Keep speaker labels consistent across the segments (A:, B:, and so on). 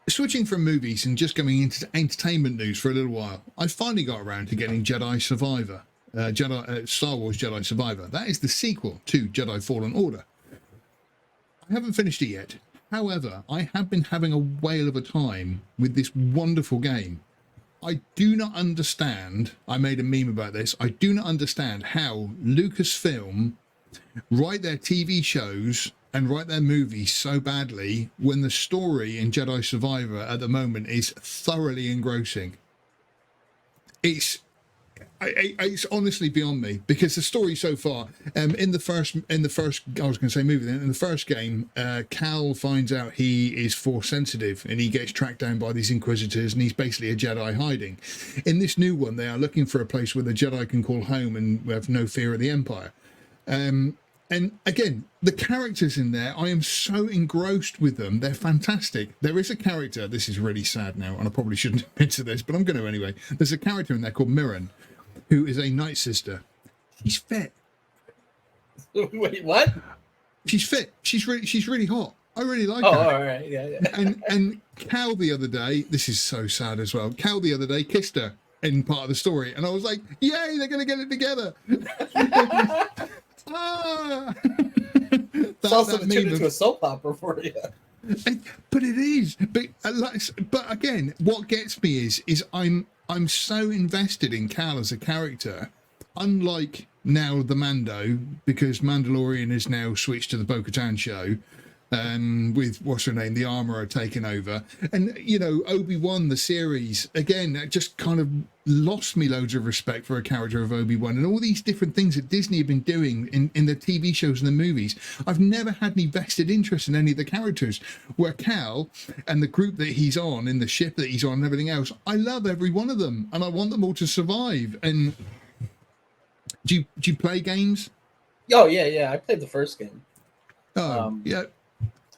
A: Switching from movies and just going into entertainment news for a little while, I finally got around to getting Jedi Survivor, Star Wars Jedi Survivor. That is the sequel to Jedi Fallen Order. I haven't finished it yet. However, I have been having a whale of a time with this wonderful game. I do not understand, I made a meme about this, I do not understand how Lucasfilm write their TV shows and write their movies so badly when the story in Jedi Survivor at the moment is thoroughly engrossing. It's honestly beyond me, because the story so far, in the first I was going to say movie, then in the first game, Cal finds out he is force sensitive and he gets tracked down by these Inquisitors and he's basically a Jedi hiding. In this new one, they are looking for a place where the Jedi can call home and have no fear of the Empire. And again, the characters in there, I am so engrossed with them. They're fantastic. There is a character, this is really sad now, and I probably shouldn't admit to this, but I'm going to anyway. There's a character in there called Mirren, who is a Night Sister. She's fit.
B: Wait, what?
A: She's fit. She's really hot. I really like her.
B: Oh, all right. Yeah.
A: And Cal the other day, this is so sad as well. Cal the other day kissed her in part of the story, and I was like, yay, they're going to get it together.
B: It's also turned into a soap opera for you.
A: But it is. But again, what gets me is I'm so invested in Cal as a character. Unlike now the Mando, because Mandalorian is now switched to the Bo-Katan show, with what's her name, the Armorer taking over, and Obi-Wan the series again, that just kind of lost me loads of respect for a character of Obi-Wan, and all these different things that Disney have been doing in the TV shows and the movies. I've never had any vested interest in any of the characters. Where Cal and the group that he's on, in the ship that he's on and everything else, I love every one of them and I want them all to survive. And do you play games?
B: Oh yeah, I played the first game.
A: Yeah.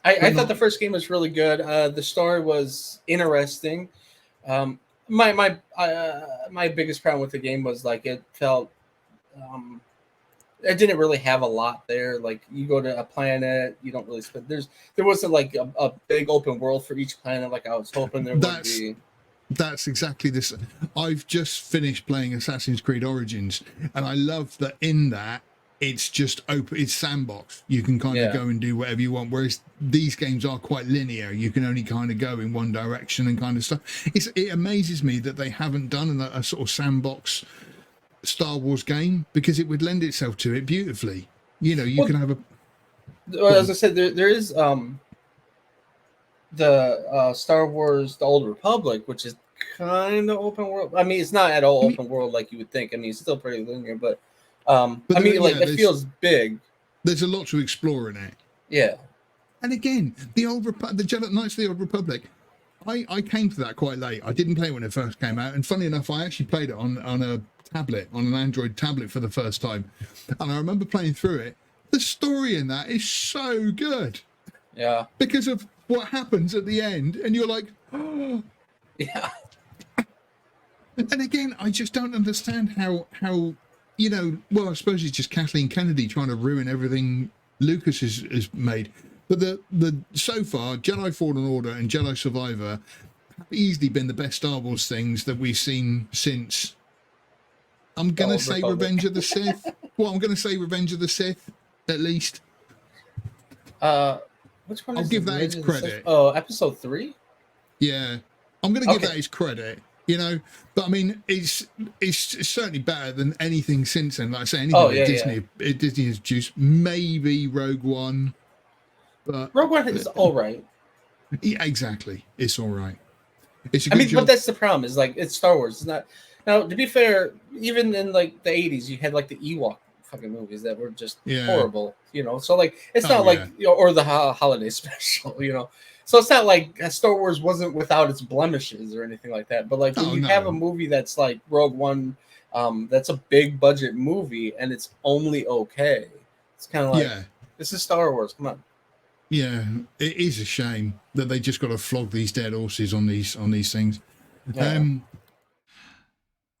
B: I thought the first game was really good. The story was interesting. My biggest problem with the game was like it felt it didn't really have a lot there. Like you go to a planet, you don't really spend. There wasn't like a big open world for each planet like I was hoping there would be.
A: That's exactly this. I've just finished playing Assassin's Creed Origins, and I love that in that. It's just open. It's sandbox. You can kind of go and do whatever you want. Whereas these games are quite linear. You can only kind of go in one direction and kind of stuff. It amazes me that they haven't done a sort of sandbox Star Wars game, because it would lend itself to it beautifully. You can have a.
B: Well, as I said, there is the Star Wars: The Old Republic, which is kind of open world. I mean, it's not at all open world like you would think. I mean, it's still pretty linear, but. It feels big.
A: There's a lot to explore in it.
B: Yeah.
A: And again, the Jedi Knights of the Old Republic, I came to that quite late. I didn't play it when it first came out. And funny enough, I actually played it on a tablet, on an Android tablet for the first time. And I remember playing through it. The story in that is so good.
B: Yeah.
A: Because of what happens at the end. And you're like, oh.
B: Yeah.
A: And again, I just don't understand how I suppose it's just Kathleen Kennedy trying to ruin everything Lucas has made. But the so far, Jedi Fallen Order and Jedi Survivor have easily been the best Star Wars things that we've seen since. I'm going to say Revenge of the Sith. Well, I'm going to say Revenge of the Sith, at least.
B: Which one?
A: I'll give that its credit.
B: Oh, episode 3?
A: Yeah. I'm going to give that its credit. But I mean, it's certainly better than anything since then. Like I say, anything Disney has produced. Maybe Rogue One, but
B: Rogue One is all right.
A: Yeah, exactly, it's all right. It's a good job.
B: But that's the problem. Is like it's Star Wars. It's not. Now, to be fair, even in like the 80s, you had like the Ewok fucking movies that were just horrible. So like it's not like or the holiday special. So it's not like Star Wars wasn't without its blemishes or anything like that. But like when you have a movie that's like Rogue One, that's a big budget movie and it's only okay. It's kind of like this is Star Wars. Come on.
A: Yeah, it is a shame that they just got to flog these dead horses on these things.
B: Yeah.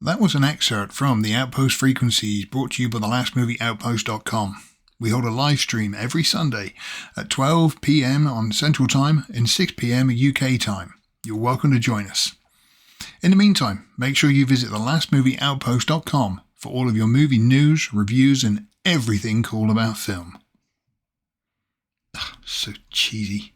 A: That was an excerpt from the Outpost Frequencies, brought to you by the lastmovieoutpost.com. We hold a live stream every Sunday at 12 p.m. on Central Time and 6 p.m. UK time. you're welcome to join us. In the meantime, make sure you visit thelastmovieoutpost.com for all of your movie news, reviews, and everything cool about film. So cheesy.